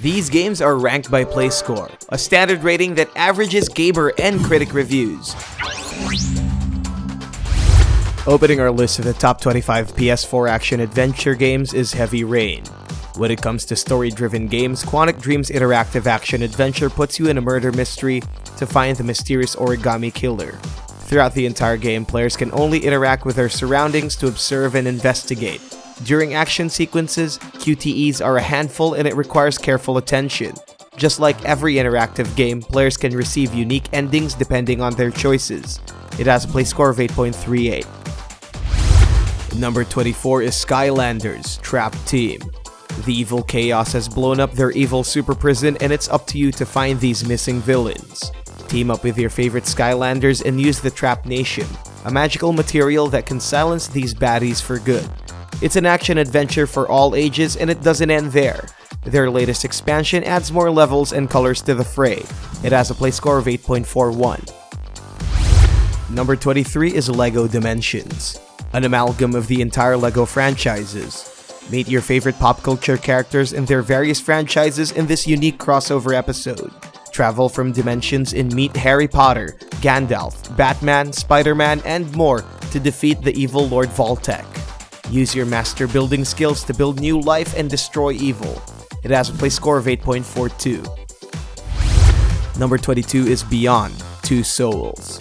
These games are ranked by PlayScore, a standard rating that averages gamer and critic reviews. Opening our list of the top 25 PS4 action-adventure games is Heavy Rain. When it comes to story-driven games, Quantic Dream's interactive action-adventure puts you in a murder mystery to find the mysterious origami killer. Throughout the entire game, players can only interact with their surroundings to observe and investigate. During action sequences, QTEs are a handful and it requires careful attention. Just like every interactive game, players can receive unique endings depending on their choices. It has a play score of 8.38. Number 24 is Skylanders, Trap Team. The evil chaos has blown up their evil super prison and it's up to you to find these missing villains. Team up with your favorite Skylanders and use the Trap Nation, a magical material that can silence these baddies for good. It's an action-adventure for all ages and it doesn't end there. Their latest expansion adds more levels and colors to the fray. It has a play score of 8.41. Number 23 is LEGO Dimensions, an amalgam of the entire LEGO franchises. Meet your favorite pop culture characters in their various franchises in this unique crossover episode. Travel from dimensions and meet Harry Potter, Gandalf, Batman, Spider-Man, and more to defeat the evil Lord Voltec. Use your master building skills to build new life and destroy evil. It has a play score of 8.42. Number 22 is Beyond: Two Souls,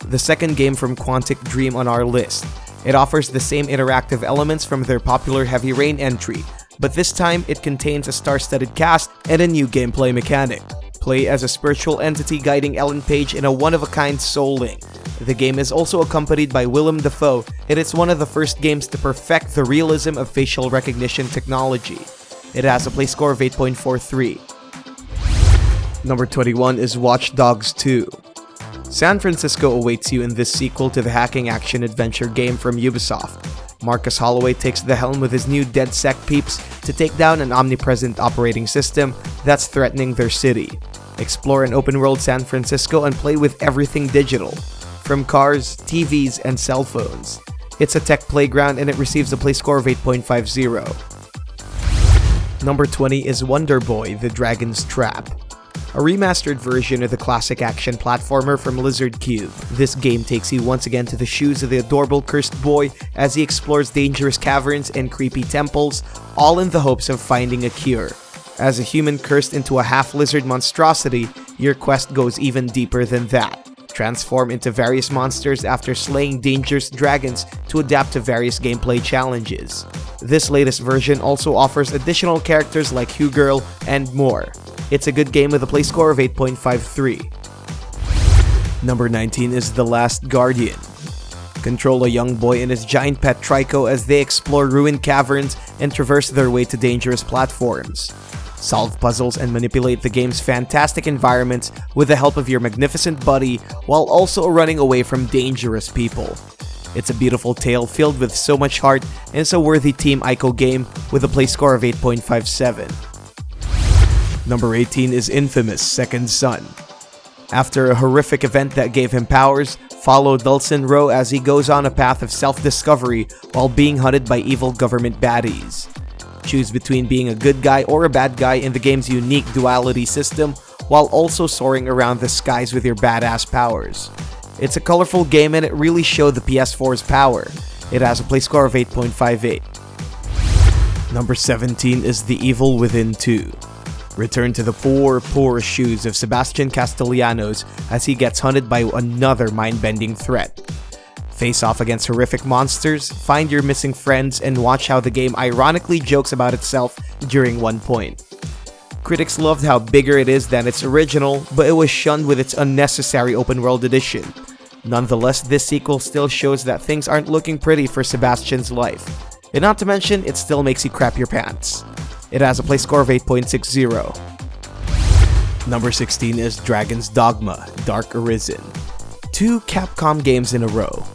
the second game from Quantic Dream on our list. It offers the same interactive elements from their popular Heavy Rain entry, but this time it contains a star-studded cast and a new gameplay mechanic. Play as a spiritual entity guiding Ellen Page in a one-of-a-kind soul link. The game is also accompanied by Willem Dafoe, and it's one of the first games to perfect the realism of facial recognition technology. It has a play score of 8.43. Number 21 is Watch Dogs 2. San Francisco awaits you in this sequel to the hacking action-adventure game from Ubisoft. Marcus Holloway takes the helm with his new DedSec peeps to take down an omnipresent operating system that's threatening their city. Explore an open-world San Francisco and play with everything digital, from cars, TVs, and cell phones. It's a tech playground and it receives a play score of 8.50. Number 20 is Wonder Boy: The Dragon's Trap, a remastered version of the classic action platformer from Lizard Cube. This game takes you once again to the shoes of the adorable cursed boy as he explores dangerous caverns and creepy temples, all in the hopes of finding a cure. As a human cursed into a half-lizard monstrosity, your quest goes even deeper than that. Transform into various monsters after slaying dangerous dragons to adapt to various gameplay challenges. This latest version also offers additional characters like Hugh Girl and more. It's a good game with a play score of 8.53. Number 19 is The Last Guardian. Control a young boy and his giant pet Trico as they explore ruined caverns and traverse their way to dangerous platforms. Solve puzzles and manipulate the game's fantastic environments with the help of your magnificent buddy while also running away from dangerous people. It's a beautiful tale filled with so much heart and it's a worthy Team Ico game with a play score of 8.57. Number 18 is Infamous: Second Son. After a horrific event that gave him powers, follow Dulcin Rowe as he goes on a path of self-discovery while being hunted by evil government baddies. Choose between being a good guy or a bad guy in the game's unique duality system while also soaring around the skies with your badass powers. It's a colorful game and it really showed the PS4's power. It has a play score of 8.58. Number 17 is The Evil Within 2. Return to the poor shoes of Sebastian Castellanos as he gets hunted by another mind-bending threat. Face off against horrific monsters, find your missing friends, and watch how the game ironically jokes about itself during one point. Critics loved how bigger it is than its original, but it was shunned with its unnecessary open-world edition. Nonetheless, this sequel still shows that things aren't looking pretty for Sebastian's life. And not to mention, it still makes you crap your pants. It has a play score of 8.60. Number 16 is Dragon's Dogma: Dark Arisen. 2 Capcom games in a row.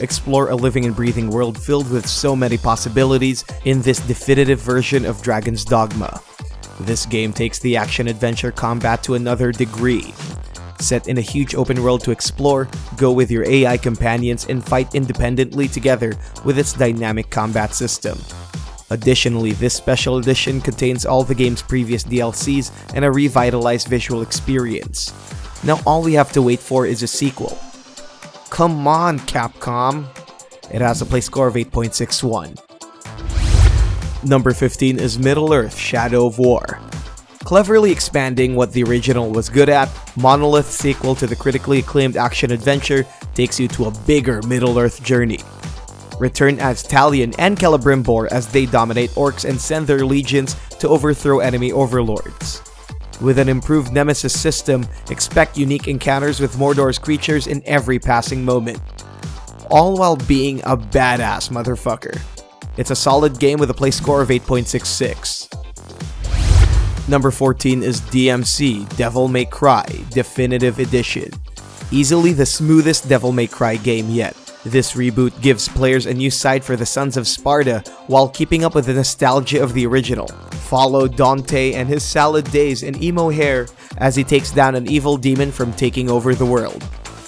Explore a living and breathing world filled with so many possibilities in this definitive version of Dragon's Dogma. This game takes the action-adventure combat to another degree. Set in a huge open world to explore, go with your AI companions and fight independently together with its dynamic combat system. Additionally, this special edition contains all the game's previous DLCs and a revitalized visual experience. Now all we have to wait for is a sequel. Come on, Capcom! It has a play score of 8.61. Number 15 is Middle-earth: Shadow of War. Cleverly expanding what the original was good at, Monolith's sequel to the critically acclaimed action-adventure takes you to a bigger Middle-earth journey. Return as Talion and Celebrimbor as they dominate orcs and send their legions to overthrow enemy overlords. With an improved Nemesis system, expect unique encounters with Mordor's creatures in every passing moment. All while being a badass motherfucker. It's a solid game with a play score of 8.66. Number 14 is DMC: Devil May Cry Definitive Edition. Easily the smoothest Devil May Cry game yet. This reboot gives players a new side for the Sons of Sparta while keeping up with the nostalgia of the original. Follow Dante and his salad days and emo hair as he takes down an evil demon from taking over the world.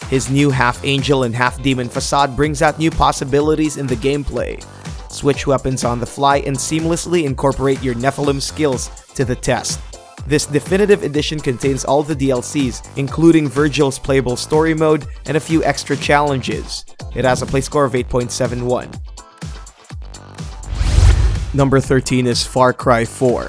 His new half-angel and half-demon facade brings out new possibilities in the gameplay. Switch weapons on the fly and seamlessly incorporate your Nephilim skills to the test. This definitive edition contains all the DLCs, including Virgil's playable story mode and a few extra challenges. It has a play score of 8.71. Number 13 is Far Cry 4.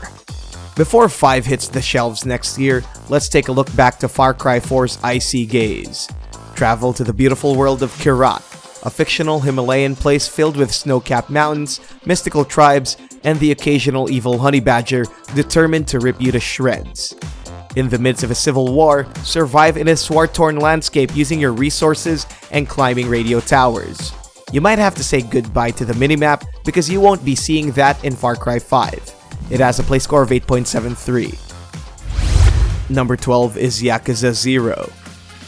Before 5 hits the shelves next year, let's take a look back to Far Cry 4's Icy Gaze. Travel to the beautiful world of Kyrat, a fictional Himalayan place filled with snow-capped mountains, mystical tribes, and the occasional evil honey badger determined to rip you to shreds. In the midst of a civil war, survive in a war-torn landscape using your resources and climbing radio towers. You might have to say goodbye to the minimap because you won't be seeing that in Far Cry 5. It has a play score of 8.73. Number 12 is Yakuza 0,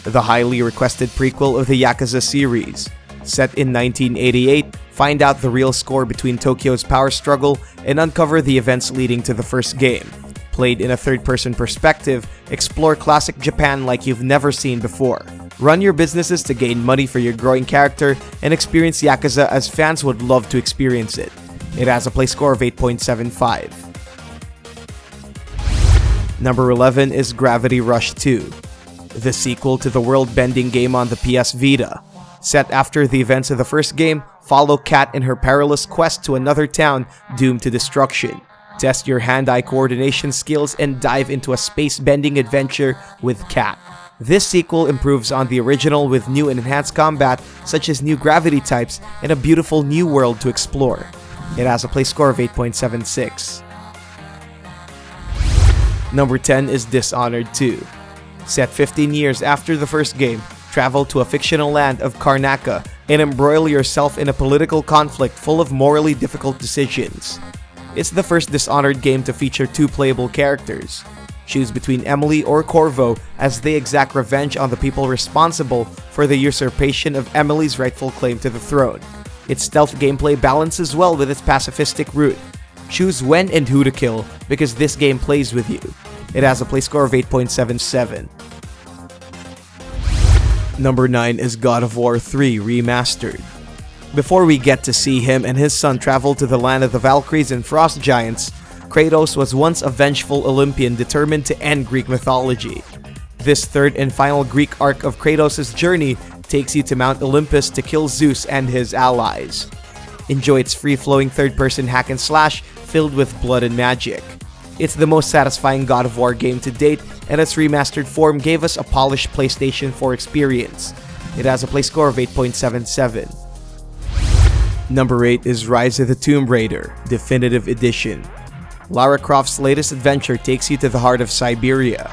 the highly requested prequel of the Yakuza series. Set in 1988, find out the real score between Tokyo's power struggle and uncover the events leading to the first game. Played in a third-person perspective, explore classic Japan like you've never seen before. Run your businesses to gain money for your growing character and experience Yakuza as fans would love to experience it. It has a play score of 8.75. Number 11 is Gravity Rush 2, the sequel to the world-bending game on the PS Vita. Set after the events of the first game, follow Kat in her perilous quest to another town doomed to destruction. Test your hand-eye coordination skills and dive into a space-bending adventure with Kat. This sequel improves on the original with new and enhanced combat such as new gravity types and a beautiful new world to explore. It has a play score of 8.76. Number 10 is Dishonored 2. Set 15 years after the first game, travel to a fictional land of Karnaca and embroil yourself in a political conflict full of morally difficult decisions. It's the first Dishonored game to feature 2 playable characters. Choose between Emily or Corvo as they exact revenge on the people responsible for the usurpation of Emily's rightful claim to the throne. Its stealth gameplay balances well with its pacifistic route. Choose when and who to kill because this game plays with you. It has a play score of 8.77. Number 9 is God of War 3 Remastered. Before we get to see him and his son travel to the land of the Valkyries and Frost Giants, Kratos was once a vengeful Olympian determined to end Greek mythology. This third and final Greek arc of Kratos' journey takes you to Mount Olympus to kill Zeus and his allies. Enjoy its free-flowing third-person hack and slash filled with blood and magic. It's the most satisfying God of War game to date, and its remastered form gave us a polished PlayStation 4 experience. It has a play score of 8.77. Number 8 is Rise of the Tomb Raider Definitive Edition. Lara Croft's latest adventure takes you to the heart of Siberia.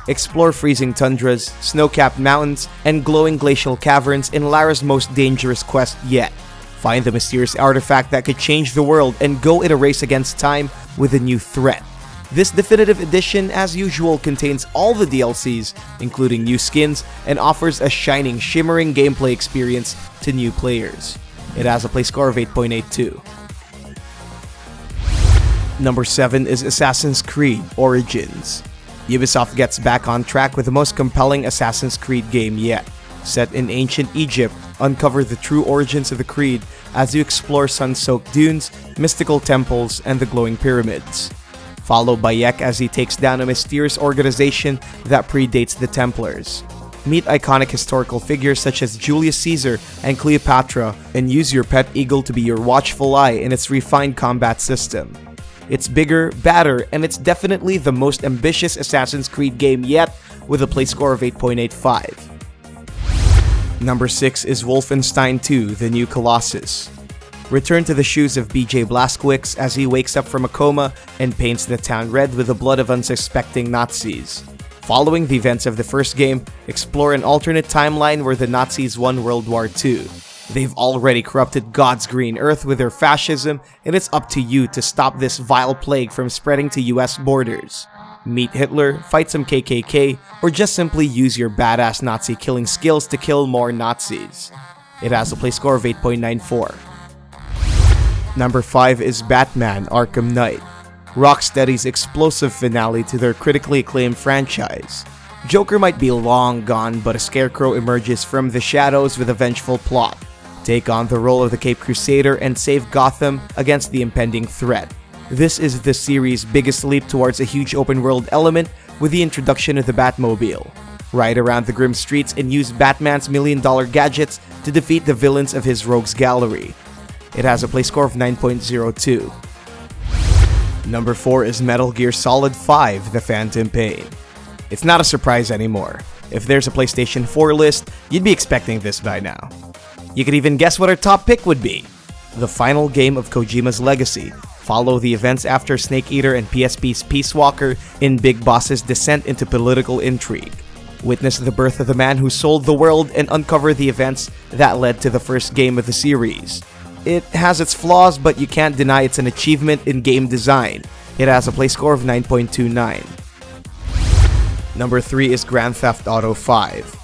Explore freezing tundras, snow-capped mountains, and glowing glacial caverns in Lara's most dangerous quest yet. Find the mysterious artifact that could change the world and go in a race against time with a new threat. This definitive edition, as usual, contains all the DLCs, including new skins, and offers a shining, shimmering gameplay experience to new players. It has a play score of 8.82. Number 7 is Assassin's Creed Origins. Ubisoft gets back on track with the most compelling Assassin's Creed game yet. Set in ancient Egypt, uncover the true origins of the Creed as you explore sun-soaked dunes, mystical temples, and the glowing pyramids. Follow Bayek as he takes down a mysterious organization that predates the Templars. Meet iconic historical figures such as Julius Caesar and Cleopatra, and use your pet eagle to be your watchful eye in its refined combat system. It's bigger, badder, and it's definitely the most ambitious Assassin's Creed game yet, with a play score of 8.85. Number 6 is Wolfenstein 2: The New Colossus. Return to the shoes of BJ Blazkowicz as he wakes up from a coma and paints the town red with the blood of unsuspecting Nazis. Following the events of the first game, explore an alternate timeline where the Nazis won World War II. They've already corrupted God's green earth with their fascism, and it's up to you to stop this vile plague from spreading to US borders. Meet Hitler, fight some KKK, or just simply use your badass Nazi killing skills to kill more Nazis. It has a play score of 8.94. Number 5 is Batman: Arkham Knight, Rocksteady's explosive finale to their critically acclaimed franchise. Joker might be long gone, but a scarecrow emerges from the shadows with a vengeful plot. Take on the role of the Caped Crusader and save Gotham against the impending threat. This is the series' biggest leap towards a huge open-world element with the introduction of the Batmobile. Ride around the grim streets and use Batman's million-dollar gadgets to defeat the villains of his rogues gallery. It has a play score of 9.02. Number 4 is Metal Gear Solid 5: The Phantom Pain. It's not a surprise anymore. If there's a PlayStation 4 list, you'd be expecting this by now. You could even guess what our top pick would be. The final game of Kojima's legacy. Follow the events after Snake Eater and PSP's Peace Walker in Big Boss's descent into political intrigue. Witness the birth of the man who sold the world and uncover the events that led to the first game of the series. It has its flaws, but you can't deny it's an achievement in game design. It has a play score of 9.29. Number 3 is Grand Theft Auto 5.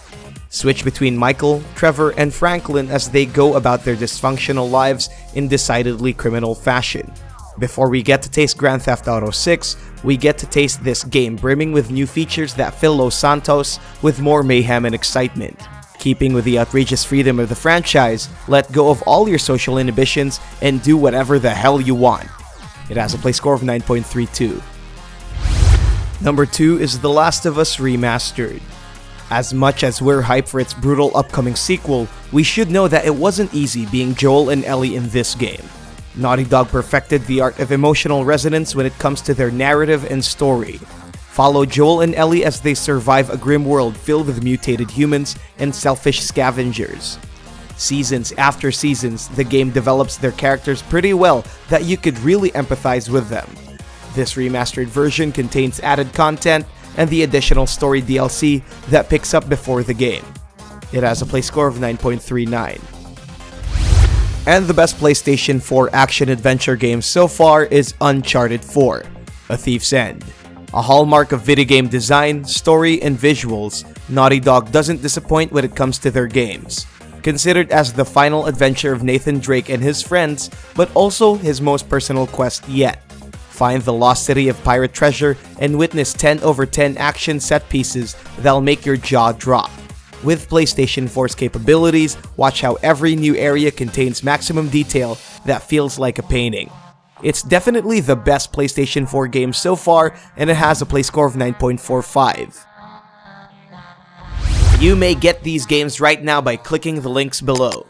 Switch between Michael, Trevor, and Franklin as they go about their dysfunctional lives in decidedly criminal fashion. Before we get to taste Grand Theft Auto 6, we get to taste this game brimming with new features that fill Los Santos with more mayhem and excitement. Keeping with the outrageous freedom of the franchise, let go of all your social inhibitions and do whatever the hell you want. It has a play score of 9.32. Number 2 is The Last of Us Remastered. As much as we're hyped for its brutal upcoming sequel, we should know that it wasn't easy being Joel and Ellie in this game. Naughty Dog perfected the art of emotional resonance when it comes to their narrative and story. Follow Joel and Ellie as they survive a grim world filled with mutated humans and selfish scavengers. Seasons after seasons, the game develops their characters pretty well that you could really empathize with them. This remastered version contains added content and the additional story DLC that picks up before the game. It has a play score of 9.39. And the best PlayStation 4 action-adventure game so far is Uncharted 4: A Thief's End. A hallmark of video game design, story, and visuals, Naughty Dog doesn't disappoint when it comes to their games. Considered as the final adventure of Nathan Drake and his friends, but also his most personal quest yet. Find the lost city of pirate treasure and witness 10/10 action set pieces that'll make your jaw drop. With PlayStation 4's capabilities, watch how every new area contains maximum detail that feels like a painting. It's definitely the best PlayStation 4 game so far, and it has a play score of 9.45. You may get these games right now by clicking the links below.